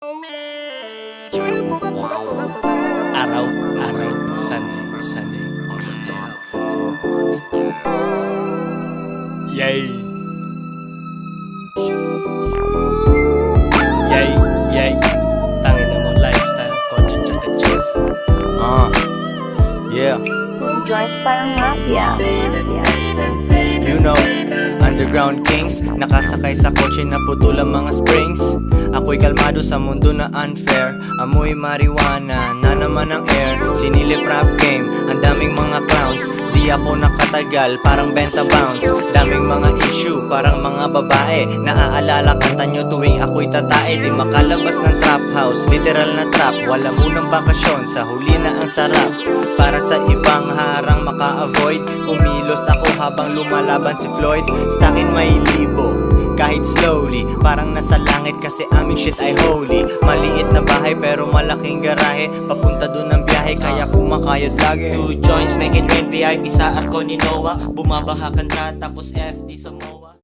Araw, Sunday. Yay! Tangina mo, lifestyle, kotse tsaka chess. Yeah, Joints parang mafia. you know, underground kings, nakasakay sa kotse na putol ang mga springs. Ako'y kalmado sa mundo na unfair, amoy marijuana na naman ang air. Sinilip rap game, ang daming mga clowns, di ako nakatagal, parang benta bounce. Daming mga issue, parang mga babae, naaalala kanta nyo tuwing ako'y tatae. Di makalabas ng trap house, literal na trap, wala munang bakasyon, sa huli na ang sarap. Para sa ibang harang maka-avoid, kumilos ako habang lumalaban si Floyd. Stackin may libo, kahit slowly, parang nasa langit kasi aming shit ay holy. Maliit na bahay pero malaking garahe, papunta dun ang biyahe kaya kumakayod lagi. 2 joints, make it rain, VIP sa Arco ni Noah. Bumabaha kanta tapos FD sa MOA.